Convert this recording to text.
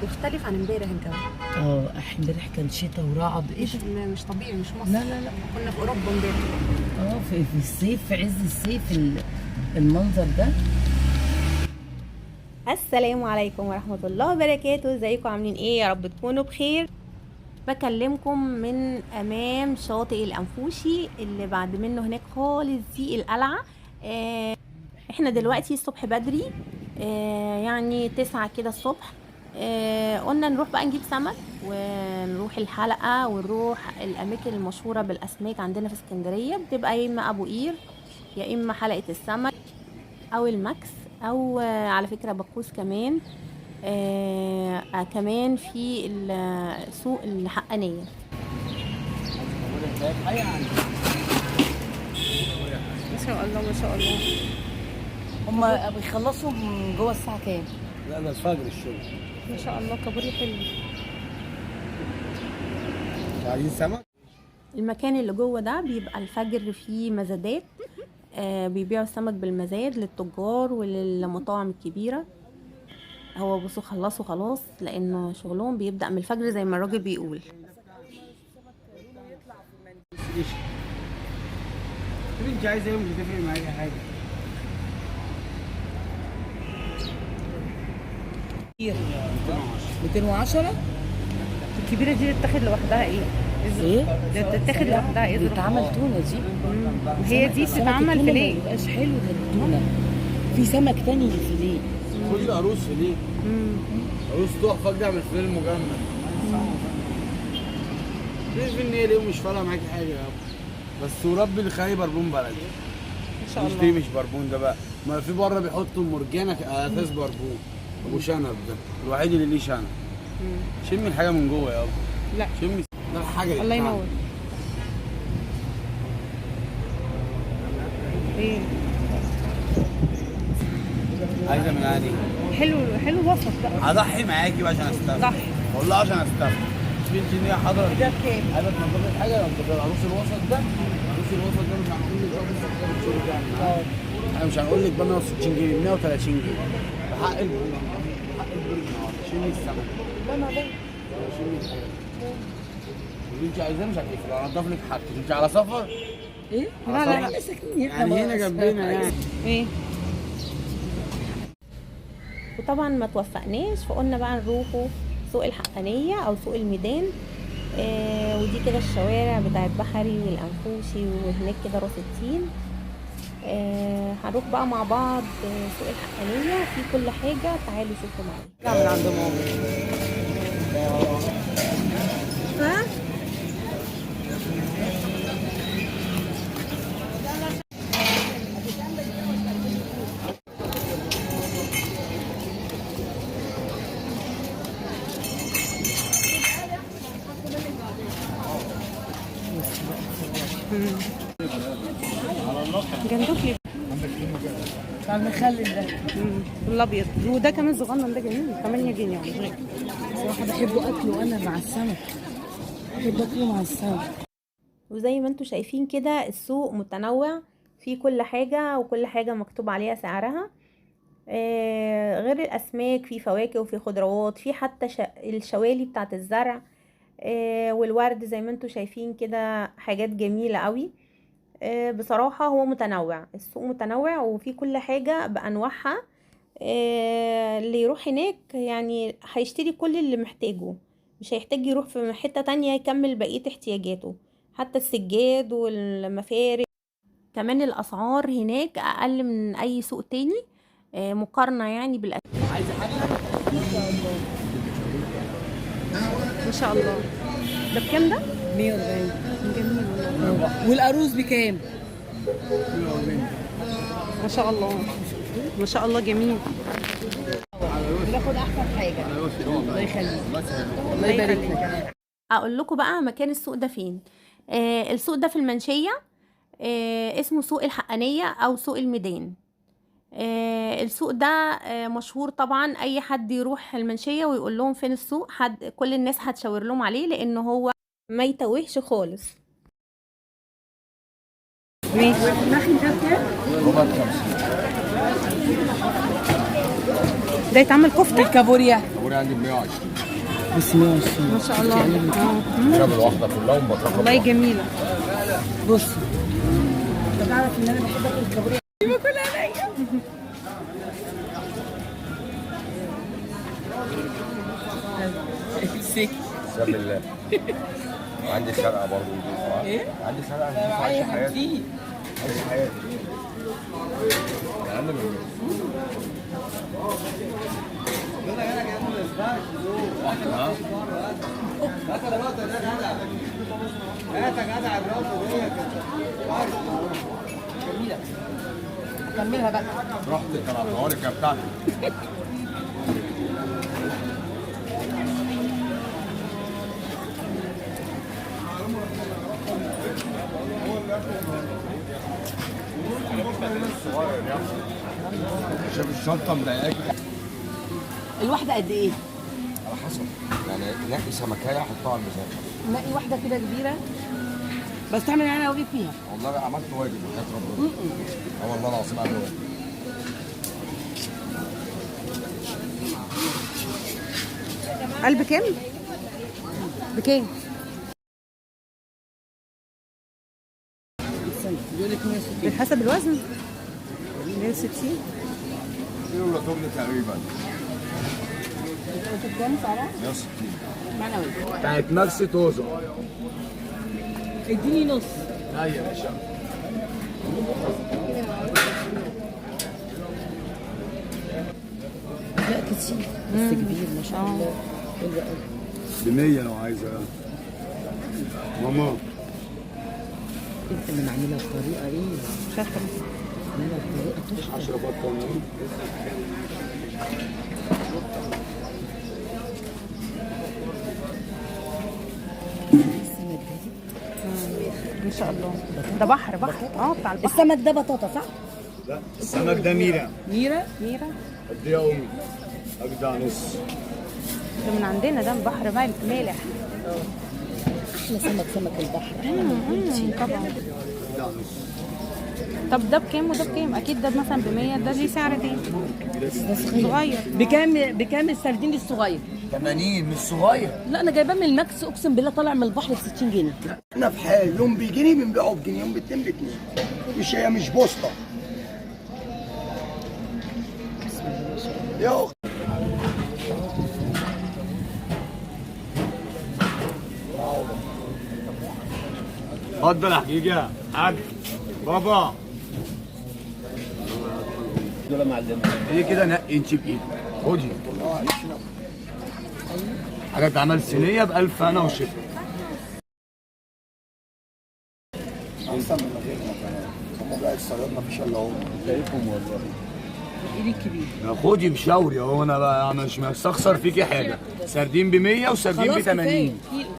مختلف عن امبارح الجو. امبارح كان شتاء ورعد. مش طبيعي، مش مصر. لا كنا في اوروبا امبارح. في الصيف، في عز الصيف المنظر ده. السلام عليكم ورحمة الله وبركاته. ازيكم عاملين ايه؟ يا رب تكونوا بخير. بكلمكم من امام شاطئ الانفوشي اللي بعد منه هناك خالص دي القلعة. احنا دلوقتي الصبح بدري، يعني 9 كده الصبح. قلنا نروح بقى نجيب سمك ونروح الحلقة ونروح الاماكن المشهورة بالاسماك عندنا في اسكندرية. بتبقى يا اما ابو قير يا اما حلقة السمك او الماكس او على فكرة بكوس كمان. كمان في سوق الحقانية. ما شاء الله ما شاء الله. هما بيخلصوا من جوه الساعة كام؟ لا ده الفجر الشغل. ما شاء الله كابوري حلو. عايزين سمك؟ المكان اللي جوه ده بيبقى الفجر فيه مزادات. بيبيعوا السمك بالمزاد للتجار وللمطاعم الكبيرة. هو بصوا خلصوا خلاص لانه شغلهم بيبدأ من الفجر زي ما الراجل بيقول. انت عايزه ايه؟ مش هتفرق معاكي حاجه. 210. الكبيره دي تتاخد لوحدها ايه؟ ده تتاخد لوحدها ايه؟ بتتعمل تونه دي. هي دي بتتعمل فيليه. ما بيبقاش حلو ده التونه. في سمك تاني للفيليه. كل عروس فيليه. عروس تحفه كده من الفيليه المجمد. شايف ان هي ليه مش فارقه معاكي حاجه يا ابو. بس وربي الخاي بربون بلدي. ان شاء الله. مش دي مش بربون ده بقى. ما في بره بيحطوا المرجانه اساس بربون. ابو شنب ده الوحيد اللي ليه شنب. شمي الحاجه من جوه يا ابو. لا شمي ده الحاجه. الله ينور. ايه عايزه من عادي. حلو حلو وسط بقى. هضحي معاكي بقى عشان استفاد. ضحي والله عشان استفاد. بنت ان هي حاضره ده بكام؟ عايزه تنضف الحاجه لو العروس الوسط ده. العروس الوسط ده مش هنقول لك بقى الشغل ده. احنا مش هنقول لك بقى 160 جنيه 130 جنيه بحق البرج. بحق البرج شيلي السمك. لا ما ده شيلي الحاجه اللي انت عايزاه مش هتفرق. انضف لك حاجتك. انت على سفر؟ ايه؟ لا لا احنا ساكنين يعني هنا جنبنا يعني. ايه. وطبعا ما توفقناش فقلنا بقى نروحوا سوق الحقانية او سوق الميدان. ودي كده الشوارع بتاعت بحري والانفوشي وهناك كده راس التين. هنروح بقى مع بعض سوق الحقانية في كل حاجة. تعالوا شوفوا معايا. لا من عند ماما. ها؟ جندوفلي بتاع المخلل ده. الابيض وده كمان صغنن ده جميل 8 جنيه يعني. بصراحه بحبه اكله انا مع السمك. بحب اكله مع السمك. وزي ما انتوا شايفين كده السوق متنوع في كل حاجة وكل حاجة مكتوب عليها سعرها. غير الأسماك في فواكه وفي خضروات في حتى الشوالي بتاعت الزرع. والورد زي ما انتوا شايفين كده حاجات جميلة قوي. بصراحة هو متنوع. السوق متنوع وفي كل حاجة بأنواعها. اللي يروح هناك يعني هيشتري كل اللي محتاجه. مش هيحتاج يروح في حتة تانية يكمل بقية احتياجاته. حتى السجاد والمفارق. كمان الأسعار هناك أقل من أي سوق تاني مقارنة يعني بالأسعار. عايزه حاجه؟ ما شاء الله. ده بكام ده؟ 140. جميل والله. والقاروص بكام؟ ما شاء الله ما شاء الله جميل. بناخد احسن حاجه. الله يخليك. الله يبارك لك. اقول لكم بقى مكان السوق ده فين. السوق ده في المنشية. اسمه سوق الحقانية او سوق الميدان. السوق ده مشهور طبعا. اي حد يروح المنشية ويقول لهم فين السوق كل الناس هتشاور لهم عليه لانه هو ما يتوهش خالص. ماشي. ربع 50. ده يتعمل كفته. الكابوريا الكابوريا عندي ب 120. بس 120 ما شاء الله. هنا بالواحده كلها ومبطرخه. والله جميله. بص، انت تعرف ان انا بحب اكل الكابوريا. بسم الله. وعندي سرقه برضه. ايه؟ عندي سرقه نضيفه عايشه حياتي. عايشه حياتي. اقل من كملها بقى. رحت كان الطوارئ كانت بتاعتي. شايف الشنطه مضايقاك؟ الواحده قد ايه؟ على حسب يعني نقي سمكايه احطها على الميزان. نقي واحده كده كبيره بس تعمل انا واجب فيها. والله بقى عملت واجب وحياة ربنا. اه والله العظيم عملت واجب. قلب كام؟ بكام؟ بيقول لك 160. بحسب الوزن 160. كيلو ولا تمن تقريبا. قلت كام سعرها؟ 160. معنا واجب. بتاعت ماكسي توزو. اديني نص. لا يا باشا. لا كتير بس كبير ما شاء الله. حلو قوي. ب 100 لو عايزه. ماما انت اللي معملها بطريقه ايه؟ شاطره. معملها بطريقه تحفه. 10 بطل. ان شاء الله. ده بحر بتاع البحر. السمك ده بطاطا صح؟ لا السمك ده ميرا. ميرا؟ ميرا. قد ايه يا امي؟ اجدع نص. ده من عندنا، ده من بحر مالح. احلى سمك البحر. طبعا. اجدع نص. طب ده بكام وده بكام؟ اكيد ده مثلا ب 100، ده ليه سعر تاني. ده صغير. بكام السردين الصغير؟ 80 مش صغير. لا انا جايباه من الماكس اقسم بالله طالع من البحر ب 60 جنيه. احنا في حال يوم بجنيه بنبيعه بجنيه، يوم باتنين باتنين. مش هي مش بوسطه يا اخت. اتفضل يا حجيجة. حاج بابا دول معلمين ايه كده؟ نقي انت بايدك. خدي حاجه اتعمل صينيه ب1000 هنا وشفا. احسن من غيرنا كمان. هم بقى الصياد مفيش الا هم. شايفهم والله. ايدي الكبير. يا خدي بشاوري اهو. انا بقى مش مستخسر فيكي حاجه. سردين ب 100 وسردين ب 80.